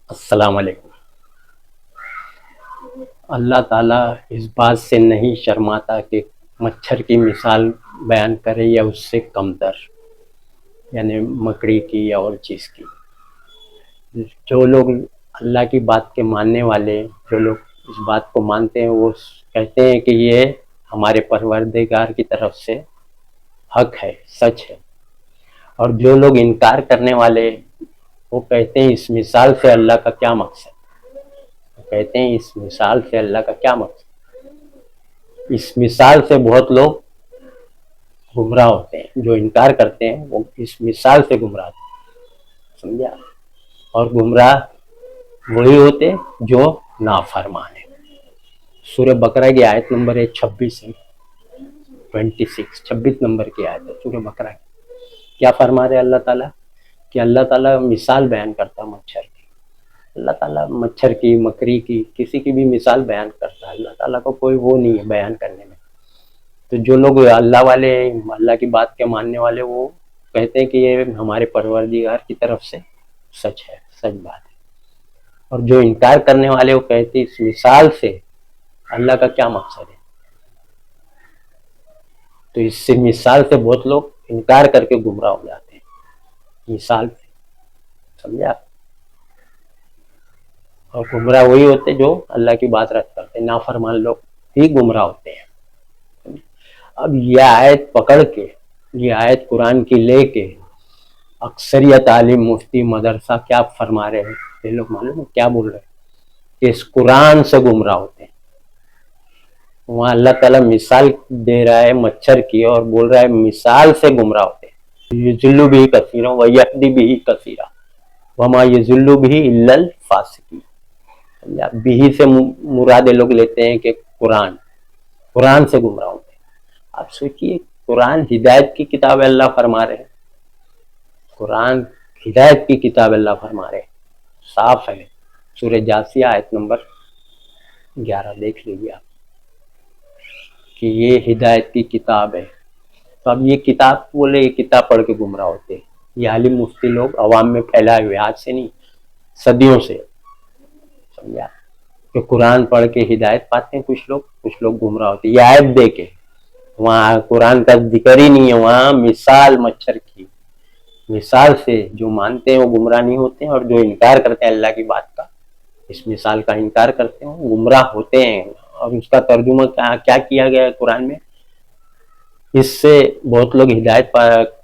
السلام علیکم۔ اللہ تعالیٰ اس بات سے نہیں شرماتا کہ مچھر کی مثال بیان کرے یا اس سے کم تر، یعنی مکڑی کی یا اور چیز کی۔ جو لوگ اللہ کی بات کے ماننے والے، جو لوگ اس بات کو مانتے ہیں، وہ کہتے ہیں کہ یہ ہمارے پروردگار کی طرف سے حق ہے، سچ ہے۔ اور جو لوگ انکار کرنے والے، وہ کہتے ہیں اس مثال سے اللہ کا کیا مقصد، کہتے ہیں اس مثال سے اللہ کا کیا مقصد۔ اس مثال سے بہت لوگ گمراہ ہوتے ہیں، جو انکار کرتے ہیں وہ اس مثال سے گمراہ ہوتے ہیں، سمجھا۔ اور گمراہ وہی ہوتے جو نافرمان ہیں۔ سورہ بقرہ کی آیت نمبر 26 ہے، 26 نمبر کی آیت ہے سورہ بقرہ کی۔ کیا فرما رہے اللہ تعالیٰ کہ اللہ تعالیٰ مثال بیان کرتا مچھر کی، اللہ تعالیٰ مچھر کی، مکڑی کی، کسی کی بھی مثال بیان کرتا ہے۔ اللہ تعالیٰ کو کوئی وہ نہیں ہے بیان کرنے میں۔ تو جو لوگ اللہ والے، اللہ کی بات کے ماننے والے، وہ کہتے ہیں کہ یہ ہمارے پروردگار کی طرف سے سچ ہے، سچ بات ہے۔ اور جو انکار کرنے والے، وہ کہتے ہیں اس مثال سے اللہ کا کیا مقصد ہے۔ تو اس سے مثال سے بہت لوگ انکار کر کے گمراہ ہو جاتے ہیں، مثال سے، سمجھا۔ اور گمراہ وہی ہوتے جو اللہ کی بات رد کرتے ہیں، نافرمان لوگ ہی گمراہ ہوتے ہیں۔ اب یہ آیت پکڑ کے، یہ آیت قرآن کی لے کے اکثریت عالم، مفتی، مدرسہ کیا فرما رہے ہیں، یہ لوگ معلوم ہے کیا بول رہے ہیں کہ اس قرآن سے گمراہ ہوتے ہیں۔ وہاں اللہ تعالیٰ مثال دے رہا ہے مچھر کی، اور بول رہا ہے مثال سے گمراہ ہوتے ہیں۔ یضل بہ کثیرا ویہدی بہ کثیرا وما یضل بہ الا الفاسقین۔ بہ سے مراد لوگ لیتے ہیں کہ قرآن سے گمراہ ہوتے ہیں۔ آپ سوچئے، قرآن ہدایت کی کتاب ہے، اللہ فرما رہے ہیں، قرآن ہدایت کی کتاب اللہ فرما رہے ہیں، صاف ہے۔ سورہ جاثیہ آیت نمبر 11 دیکھ لیجیے آپ کہ یہ ہدایت کی کتاب ہے۔ تو اب یہ کتاب بولے، یہ کتاب پڑھ کے گمراہ ہوتے ہیں۔ یہ عالم مفتی لوگ عوام میں پھیلائے ہوئے، آج سے نہیں، صدیوں سے، سمجھا، کہ قرآن پڑھ کے ہدایت پاتے ہیں کچھ لوگ گمراہ ہوتے ہیں۔ یہ آیت دے کے، وہاں قرآن کا ذکر ہی نہیں ہے، وہاں مثال مچھر کی مثال سے جو مانتے ہیں وہ گمراہ نہیں ہوتے ہیں، اور جو انکار کرتے ہیں اللہ کی بات کا، اس مثال کا انکار کرتے ہیں، وہ گمراہ ہوتے ہیں۔ اور اس کا ترجمہ کیا کیا گیا ہے قرآن میں، اس سے بہت لوگ ہدایت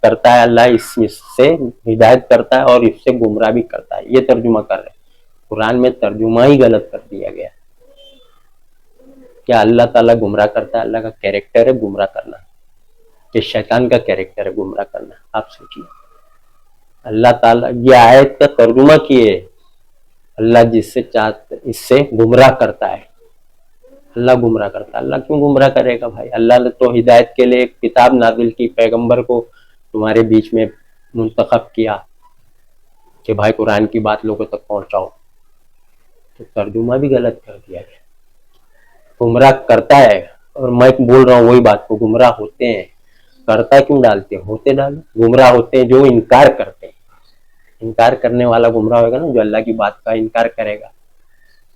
کرتا ہے، اللہ اس سے ہدایت کرتا ہے اور اس سے گمراہ بھی کرتا ہے، یہ ترجمہ کر رہے ہیں۔ قرآن میں ترجمہ ہی غلط کر دیا گیا۔ کیا اللہ تعالیٰ گمراہ کرتا ہے؟ اللہ کا کیریکٹر ہے گمراہ کرنا، کہ شیطان کا کیریکٹر ہے گمراہ کرنا؟ آپ سوچیے، اللہ تعالیٰ یہ آیت کا ترجمہ کیے، اللہ جس سے چاہتے اس سے گمراہ کرتا ہے، اللہ گمراہ کرتا ہے۔ اللہ کیوں گمراہ کرے گا بھائی؟ اللہ نے تو ہدایت کے لیے ایک کتاب نازل کی، پیغمبر کو تمہارے بیچ میں منتخب کیا کہ بھائی قرآن کی بات لوگوں تک پہنچاؤ، تو ترجمہ بھی غلط کر دیا گیا۔ گمراہ کرتا ہے، اور میں بول رہا ہوں وہی بات کو، گمراہ ہوتے ہیں، کرتا کیوں ڈالتے ہیں، ہوتے ڈالو۔ گمراہ ہوتے ہیں جو انکار کرتے ہیں، انکار کرنے والا گمراہ ہوگا نا، جو اللہ کی بات کا انکار کرے گا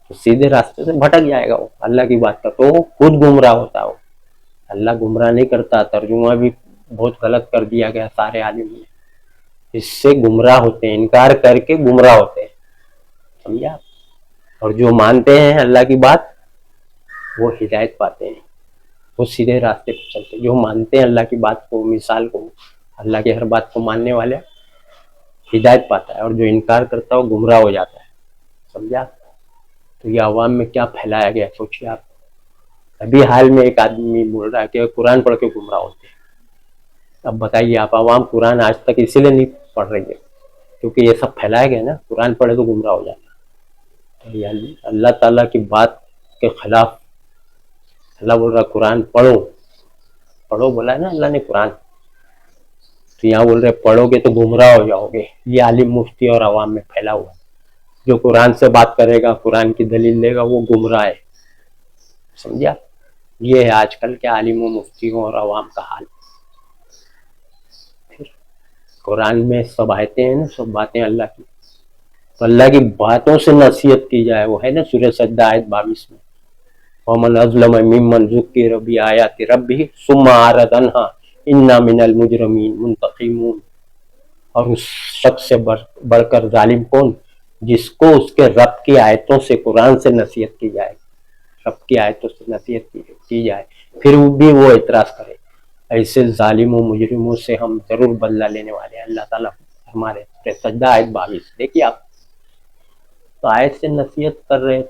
تو سیدھے راستے سے بھٹک جائے گا وہ اللہ کی بات کا، تو وہ خود گمراہ ہوتا ہے۔ وہ اللہ گمراہ نہیں کرتا، ترجمہ بھی بہت غلط کر دیا گیا سارے عالم میں، اس سے گمراہ ہوتے ہیں، انکار کر کے گمراہ ہوتے ہیں، سمجھا۔ اور جو مانتے ہیں اللہ کی بات، وہ ہدایت پاتے ہیں، وہ سیدھے راستے پہ چلتے ہیں۔ جو مانتے ہیں اللہ کی بات کو، مثال کو، اللہ کی ہر بات کو ماننے والے ہدایت پاتا ہے، اور جو انکار کرتا ہے وہ گمراہ ہو جاتا ہے، سمجھا۔ تو یہ عوام میں کیا پھیلایا گیا، سوچیے آپ۔ ابھی حال میں ایک آدمی بول رہا ہے کہ قرآن پڑھ کے گمراہ ہوتے ہیں۔ اب بتائیے آپ، عوام قرآن آج تک اسی لیے نہیں پڑھ رہی ہے کیونکہ یہ سب پھیلایا گیا نا، قرآن پڑھے تو گمراہ ہو جاتا ہے۔ تو اللہ تعالیٰ کی بات کے خلاف اللہ بول رہا قرآن پڑھو بولا ہے نا اللہ نے قرآن، تو یہاں بول رہے پڑھو گے تو گمراہ ہو جاؤ گے۔ یہ عالم مفتی اور عوام میں پھیلا ہوا ہے۔ جو قرآن سے بات کرے گا، قرآن کی دلیل لے گا، وہ گمراہ ہے، سمجھا۔ یہ ہے آج کل کے عالموں، مفتیوں اور عوام کا حال۔ پھر قرآن میں سب آیتیں ہیں نا، سب باتیں اللہ کی، تو اللہ کی باتوں سے نصیحت کی جائے، وہ ہے نا سورہ سجدہ آیت 22 میں، وَمَنْ أَظْلَمَ مِمَّنْ ذُكِّرَ بِآيَاتِ رَبِّهِ ثُمَّ أَعْرَضَ عَنْهَا إِنَّا مِنَ الْمُجْرِمِينَ مُنْتَقِمُونَ۔ اور اس شخص سے بڑھ کر ظالم کون؟ جس کو اس کے رب کی آیتوں سے، قرآن سے نصیحت کی جائے، رب کی آیتوں سے نصیحت کی جائے، پھر بھی وہ اعتراض کرے، ایسے ظالموں مجرموں سے ہم ضرور بدلہ لینے والے ہیں۔ اللہ تعالیٰ ہمارے سجدہ آیت 22 دیکھیے آپ، تو آیت سے نصیحت کر رہے،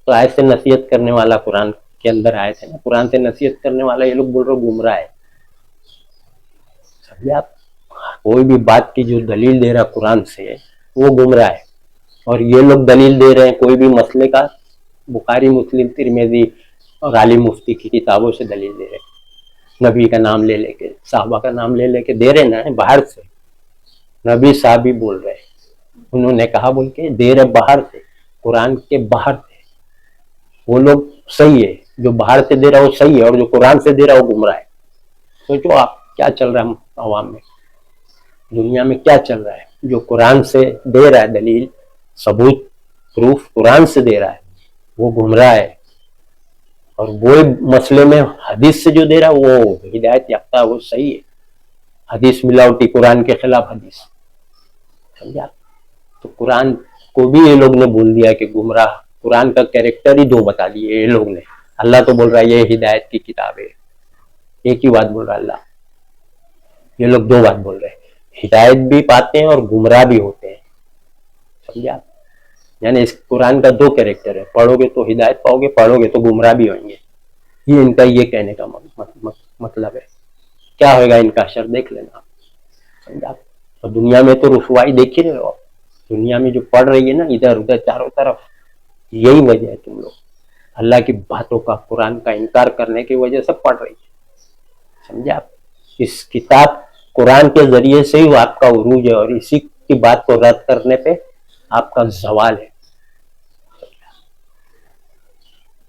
تو آیت سے نصیحت کرنے والا قرآن کے اندر آیت ہے نا، قرآن سے نصیحت کرنے والا یہ لوگ بول رہے گمراہ ہے۔ سمجھے آپ، کوئی بھی بات کی جو دلیل دے رہا قرآن سے وہ گمراہ ہے، اور یہ لوگ دلیل دے رہے ہیں کوئی بھی مسئلے کا بخاری مسلم ترمذی اور عالم مفتی کی کتابوں سے دلیل دے رہے ہیں، نبی کا نام لے لے کے، صحابہ کا نام لے لے کے دے رہے نا، باہر سے نبی صاحب بھی بول رہے ہیں، انہوں نے کہا بول کے دے رہے باہر سے، قرآن کے باہر سے، وہ لوگ صحیح ہے، جو باہر سے دے رہا وہ صحیح ہے، اور جو قرآن سے دے رہا وہ گمراہ ہے۔ سوچو آپ کیا چل رہا ہے عوام میں، دنیا میں کیا چل رہا ہے؟ جو قرآن سے دے رہا ہے دلیل، ثبوت، پروف قرآن سے دے رہا ہے وہ گمراہ ہے، اور وہ مسئلے میں حدیث سے جو دے رہا ہے وہ ہدایت یافتہ، وہ صحیح ہے۔ حدیث ملاوٹی، قرآن کے خلاف حدیث، سمجھا؟ تو قرآن کو بھی یہ لوگ نے بول دیا کہ گمراہ، قرآن کا کیریکٹر ہی دو بتا دیے یہ لوگ نے۔ اللہ تو بول رہا ہے یہ ہدایت کی کتاب ہے، ایک ہی بات بول رہا ہے اللہ، یہ لوگ دو بات بول رہے ہیں، ہدایت بھی پاتے ہیں اور گمراہ بھی ہوتے ہیں، سمجھا؟ یعنی اس قرآن کا دو کیریکٹر ہے، پڑھو گے تو ہدایت پاؤ گے، پڑھو گے تو گمراہ بھی ہوئیں گے، یہ ان کا یہ کہنے کا مطلب ہے۔ کیا ہوئے گا ان کا حشر دیکھ لینا، سمجھا؟ اور دنیا میں تو رسوائی دیکھ ہی رہے ہو، دنیا میں جو پڑھ رہی ہے نا ادھر ادھر چاروں طرف، یہی وجہ ہے، تم لوگ اللہ کی باتوں کا، قرآن کا انکار کرنے کی وجہ سے پڑھ رہی ہے، سمجھا؟ اس کتاب قرآن کے ذریعے سے ہی آپ کا عروج ہے، اور اسی کی بات کو رد کرنے پہ آپ کا زوال ہے،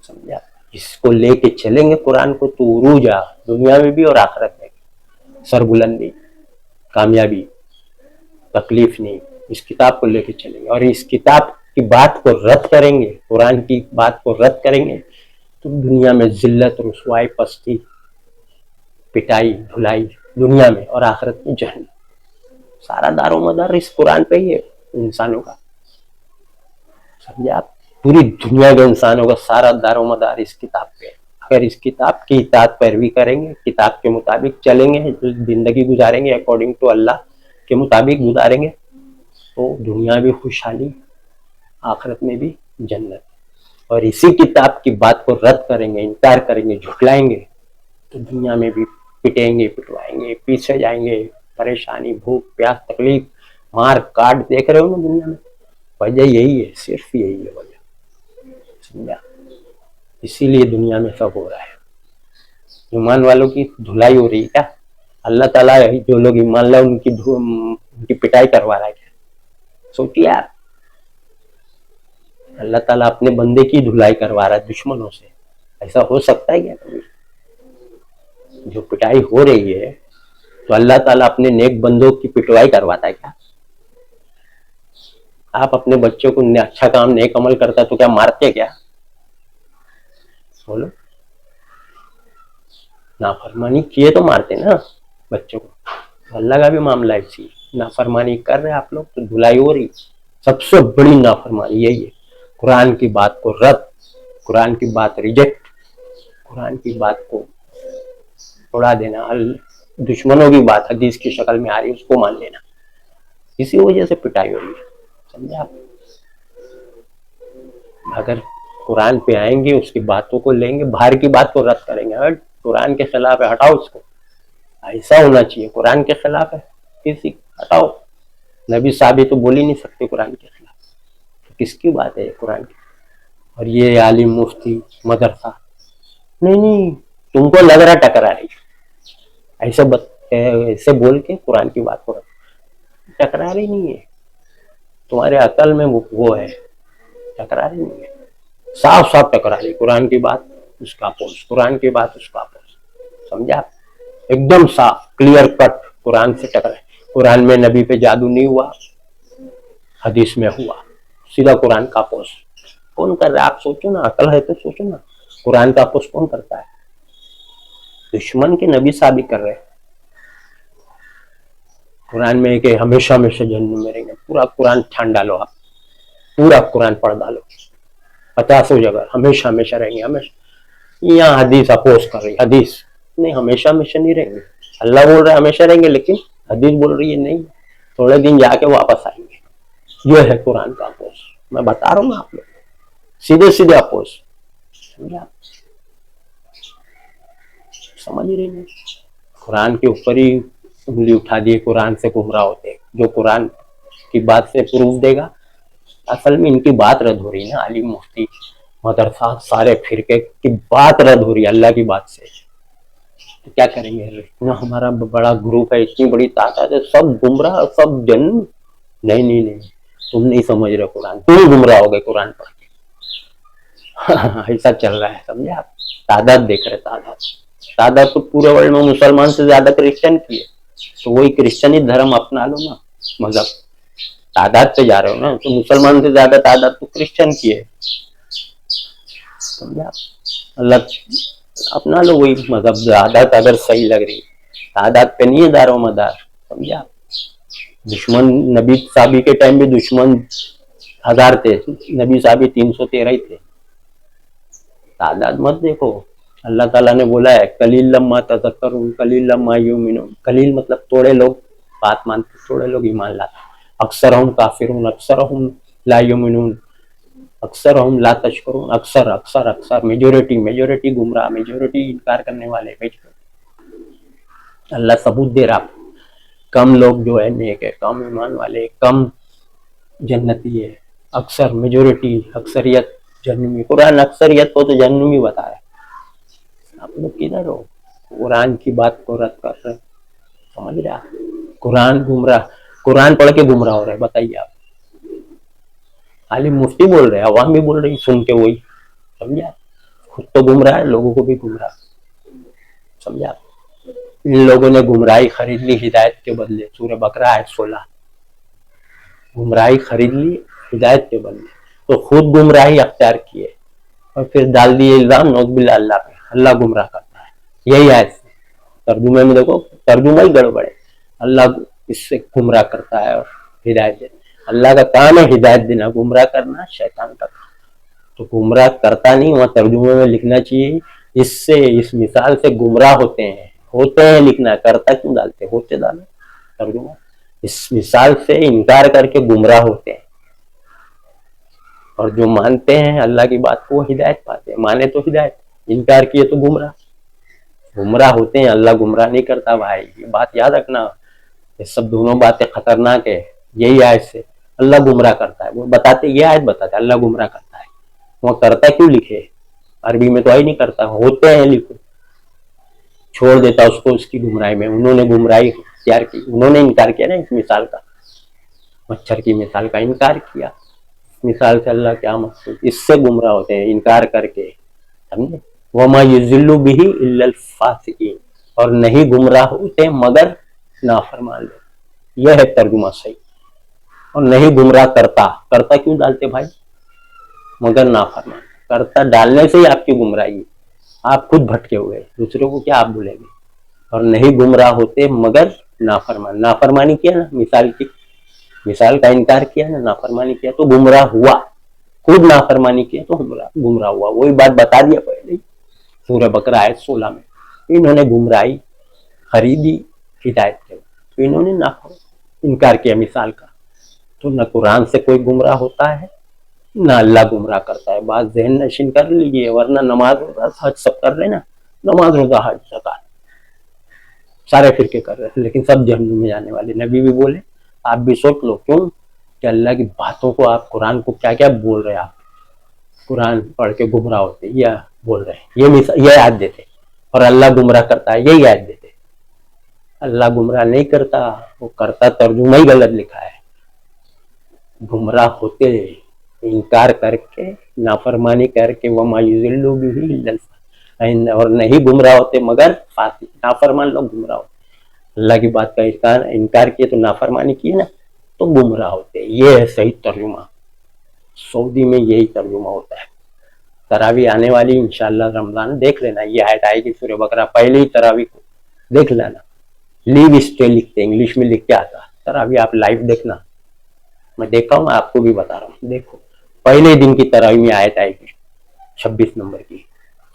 سمجھا؟ اس کو لے کے چلیں گے قرآن کو تو عروج ہے، دنیا میں بھی اور آخرت میں بھی، سربلندی، کامیابی، تکلیف نہیں، اس کتاب کو لے کے چلیں گے، اور اس کتاب کی بات کو رد کریں گے، قرآن کی بات کو رد کریں گے تو دنیا میں ذلت، رسوائی، پستی، پٹائی، دھلائی دنیا میں، اور آخرت میں جہنم۔ سارا دار و مدار اس قرآن پہ ہی ہے انسانوں کا، سمجھے آپ؟ پوری دنیا کے انسانوں کا سارا دار و مدار اس کتاب پہ ہے۔ اگر اس کتاب کی اطاعت پیروی کریں گے، کتاب کے مطابق چلیں گے، زندگی گزاریں گے اکارڈنگ ٹو اللہ کے مطابق گزاریں گے، تو دنیا بھی خوشحالی، آخرت میں بھی جنت۔ اور اسی کتاب کی بات کو رد کریں گے، انکار کریں گے، جھٹلائیں گے تو دنیا میں بھی پٹیں گے، پٹوائیں گے، پیچھے جائیں گے، پریشانی، بھوک، پیاس، تکلیف، مار کاٹ دیکھ رہے ہو نا دنیا میں، وجہ یہی ہے، صرف یہی ہے وجہ، سمجھا؟ اسی لیے دنیا میں سب ہو رہا ہے۔ ایمان والوں کی دھلائی ہو رہی ہے کیا؟ اللہ تعالیٰ جو لوگ ایمان لائے ان کی پٹائی کروا رہا ہے کیا؟ سوچیے آپ، اللہ تعالیٰ اپنے بندے کی دھلائی کروا رہا ہے دشمنوں سے، ایسا ہو سکتا ہے کیا کبھی؟ جو پٹائی ہو رہی ہے تو اللہ تعالیٰ اپنے نیک بندوں کی پٹوائی کرواتا ہے کیا؟ آپ اپنے بچوں کو اچھا کام، نیک عمل کرتا تو کیا مارتے کیا؟ بولو، نافرمانی کیے تو مارتے نا بچوں کو، اللہ کا بھی معاملہ ہے، اسی نافرمانی کر رہے آپ لوگ تو دھلائی ہو رہی۔ سب سے بڑی نافرمانی یہی ہے، قرآن کی بات کو رد، قرآن کی بات ریجیکٹ، قرآن کی بات کو اڑا دینا، دشمنوں کی بات حدیث کی شکل میں آ رہی ہے اس کو مان لینا، اسی وجہ سے پٹائی ہو رہی ہے، سمجھے آپ؟ اگر قرآن پہ آئیں گے، اس کی باتوں کو لیں گے، باہر کی بات کو رد کریں گے، اگر قرآن کے خلاف ہے ہٹاؤ اس کو، ایسا ہونا چاہیے، قرآن کے خلاف ہے کسی ہٹاؤ، نبی صاحب تو بول ہی نہیں سکتے قرآن کے خلاف، کس کی بات ہے قرآن کی؟ اور یہ عالم مفتی مدرسہ، نہیں تم کو لگ رہا ٹکرا رہی، ایسے بول کے قرآن کی بات کو ٹکرا رہی نہیں ہے، تمہارے عقل میں وہ ہے، ٹکرا رہی نہیں ہے، صاف صاف ٹکرا رہی، قرآن کی بات اس کا اپوز، قرآن کی بات اس کا اپوز، سمجھا؟ ایک دم صاف کلیئر کٹ قرآن سے ٹکرا ہے۔ قرآن میں نبی پہ جادو نہیں ہوا، حدیث میں ہوا، سیدھا قرآن کا اپوز کون کر رہا ہے؟ آپ سوچو نا، عقل ہے تو سوچو نا، قرآن کا اپوز کون کرتا ہے؟ دشمن کے نبی ثابت کر رہے ہیں قرآن میں کہ ہمیشہ ہمیشہ جہنم میں رہیں گے. پورا قرآن چھان ڈالو، آپ پورا قرآن پڑھ ڈالو، 50 جگہ ہمیشہ ہمیشہ رہیں گے. ہمیشہ یہاں حدیث اپوز کر رہی، حدیث نہیں، ہمیشہ ہمیشہ نہیں رہیں گے. اللہ بول رہا ہے ہمیشہ رہیں گے، لیکن حدیث بول رہی ہے نہیں، تھوڑے دن جا کے واپس آئیں گے. یہ ہے قرآن کا اپوز. میں بتا رہا ہوں نا آپ لوگ، سیدھے سیدھے اپوز. سمجھ رہے ہیں؟ قرآن کے اوپر ہی انگلی اٹھا دیے، قرآن سے گمراہ ہوتے. جو قرآن کی بات سے پروف دے گا، اصل میں ان کی بات رد ہو رہی ہے نا، عالم مفتی مدرسہ سارے فرقے کی بات رد ہو رہی ہے اللہ کی بات سے. تو کیا کریں گے؟ اتنا ہمارا بڑا گروپ ہے، اتنی بڑی طاقت ہے، سب گمراہ، سب جن. نہیں نہیں نہیں، تم نہیں سمجھ رہے قرآن، تم گمراہ ہو گئے قرآن پڑھ کے. ایسا چل رہا ہے، سمجھے آپ؟ تعداد دیکھ رہے، تعداد تو پورے ورلڈ میں مسلمان سے زیادہ کرسچن کی ہے. تو وہی کرسچنی دھرم اپنا لو نا، مذہب. تعداد پہ جا رہے ہو نا، تو مسلمان سے زیادہ تعداد تو کرسچن کی ہے. سمجھے آپ؟ اللہ اپنا لو وہی مذہب. تعداد اگر صحیح لگ رہی، تعداد پہ نہیں ہے دار و مدار. سمجھے آپ؟ دشمن نبی صحابی کے ٹائم بھی دشمن 1000 تھے، نبی صحابی 313 ہی تھے. تعداد مت دیکھو. اللہ تعالیٰ نے بولا ہے قلیل لما تذکرون قلیل لما یؤمنون. قلیل مطلب تھوڑے لوگ بات مانتے، تھوڑے لوگ ایمان لاتے. اکثرہم کافرون، اکثرہم لا یؤمنون، اکثرہم لا تشکرون. اکثر اکثر اکثر، میجورٹی گمراہ، میجورٹی انکار کرنے والے. اللہ ثبوت دے رہا، کم لوگ جو ہے نیک ہے، کم ایمان والے، کم جنتی ہے. اکثر، میجورٹی، اکثریت جہنمی. قرآن اکثریت کو تو جہنمی بتا رہا ہے. آپ لوگ کدھر ہو؟ قرآن کی بات کو رد کر رہے. سمجھ رہے آپ؟ قرآن گمراہ، قرآن پڑھ کے گمراہ ہو رہے. بتائیے آپ، عالم مفتی بول رہے، عوام بھی بول رہی سن کے وہی. سمجھا؟ خود تو گمراہ ہے، لوگوں کو بھی گمراہ. سمجھا؟ ان لوگوں نے گمراہی خرید لی ہدایت کے بدلے. سورہ بقرہ آیت 16. گمراہی خرید لی ہدایت کے بدلے، تو خود گمراہی اختیار کیے اور پھر ڈال دیے الزام نعوذ باللہ اللہ پہ. اللہ گمراہ کرتا ہے، یہی آیت. ترجمے میں دیکھو، ترجمہ ہی گڑبڑ ہے. اللہ اس سے گمراہ کرتا ہے اور ہدایت دیتا. اللہ کا کام ہے ہدایت دینا، گمراہ کرنا شیطان کا کام. تو گمراہ کرتا نہیں، وہاں ترجمے میں لکھنا چاہیے اس سے، اس مثال سے گمراہ ہوتے ہیں. ہوتے ہیں لکھنا، کرتا کیوں ڈالتے؟ ہوتے ڈالو ترجمہ. اس مثال سے انکار کر کے گمراہ ہوتے ہیں، اور جو مانتے ہیں اللہ کی بات کو وہ ہدایت پاتے ہیں. مانے تو ہدایت، انکار کیے تو گمراہ. گمراہ ہوتے ہیں، اللہ گمراہ نہیں کرتا بھائی. یہ بات یاد رکھنا. یہ سب دونوں باتیں خطرناک ہے. یہی آیت سے اللہ گمراہ کرتا ہے، وہ بتاتے، یہ آیت بتاتے اللہ گمراہ کرتا ہے. وہ کرتا کیوں لکھے؟ عربی میں تو ہی نہیں کرتا. ہوتے ہیں لکھو، چھوڑ دیتا اس کو اس کی گمراہی میں. انہوں نے گمراہی اختیار کی، انہوں نے انکار کیا نا اس مثال کا، مچھر کی مثال کا انکار کیا. مثال سے اللہ کیا مقصود؟ اس سے گمراہ ہوتے ہیں انکار کر کے. سمجھے؟ وَمَا يُضِلُّ بِهِ إِلَّا الْفَاسِقِينَ. اور نہیں گمراہ ہوتے مگر نافرمان لوگ. یہ ہے ترجمہ صحیح. اور نہیں گمراہ کرتا. کرتا کیوں ڈالتے بھائی؟ مگر نافرمان. کرتا ڈالنے سے ہی آپ کی گمراہی ہے. آپ خود بھٹکے ہوئے، دوسروں کو کیا آپ بولیں گے؟ اور نہیں گمراہ ہوتے مگر نافرمان. نافرمانی کیا نا، مثال کی، مثال کا انکار کیا نا، نافرمانی کیا تو گمراہ ہوا. خود نافرمانی کیا تو گمراہ ہوا. وہی بات بتا دیا پہلے سورہ بقرہ آیت 16 میں. انہوں نے گمراہی خریدی ہدایت کے، تو انہوں نے انکار کیا مثال کا. تو نہ قرآن سے کوئی گمراہ ہوتا ہے، نہ اللہ گمراہ کرتا ہے. بات ذہن نشین کر لیجیے، ورنہ نماز روزہ حج سب کر رہے نا. نماز روزہ حج زکات سارے فرقے کر رہے تھے، لیکن سب جہنم میں جانے والے. نبی بھی بولے، آپ بھی سوچ لو. کیوں کہ اللہ کی باتوں کو، آپ قرآن کو کیا کیا بول رہے ہیں. آپ قرآن پڑھ کے گمراہ ہوتے، یہ بول رہے ہیں، یہ یاد دیتے. اور اللہ گمراہ کرتا ہے، یہ یاد دیتے. اللہ گمراہ نہیں کرتا، وہ کرتا ترجمہ ہی غلط لکھا ہے. گمراہ ہوتے انکار کر کے، نافرمانی کر کے. وَمَا يُضِلُّ بِهِ إِلَّا الْفَاسِقِينَ. اور نہیں گمراہ ہوتے مگر فاسق، نافرمان لوگ گمراہ ہوتے. اللہ کی بات کا انکار کیے تو نافرمانی کیے نا، تو گمراہ ہوتے. یہ ہے صحیح ترجمہ. سعودی میں یہی ترجمہ ہوتا ہے. تراویح آنے والی انشاءاللہ رمضان دیکھ لینا, یہ آیت آئے گی سورہ بقرہ, پہلے ہی تراویح کو دیکھ لینا. لیو اسٹے لکھتے انگلش میں لکھ کے آتا, تراویح آپ لائیو دیکھنا, میں دیکھا ہوں, میں آپ کو بھی بتا رہا ہوں. دیکھو پہلے دن کی تراویح میں آیت آئے گی 26 نمبر کی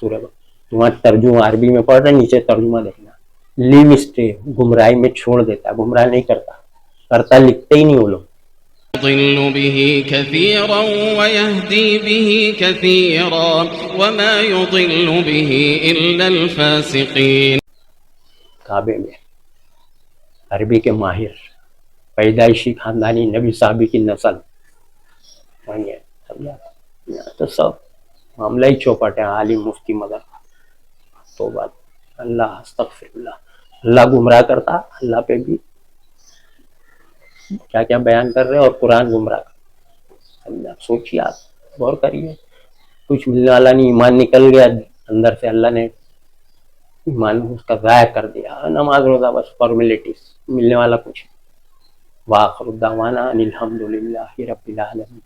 سورہ بقرہ. تمہارا ترجمہ عربی میں پڑھ رہے, نیچے ترجمہ دیکھنا. لیو اسٹے گمراہی میں چھوڑ دیتا, گمراہ نہیں کرتا لکھتے ہی نہیں وہ لوگ. يضل به كثيرا ويهدي به كثيرا وما يضل به إلا الفاسقين. کعبے میں عربی کے ماہر, پیدائشی خاندانی نبی صحابی کی نسل, تو سب معاملہ ہی چوپٹ ہے. عالم مفتی مدر تو بات, اللہ استغفر اللہ. اللہ گمراہ کرتا, اللہ پہ بھی کیا کیا بیان کر رہے, اور قرآن گمراہ. سوچیے, آپ غور کریے. کچھ ملنے والا نہیں, ایمان نکل گیا اندر سے, اللہ نے ایمان اس کا ضائع کر دیا. نماز روزہ بس فارمیلٹیز, ملنے والا کچھ. وآخر دعوانا ان الحمد للہ رب العالمین.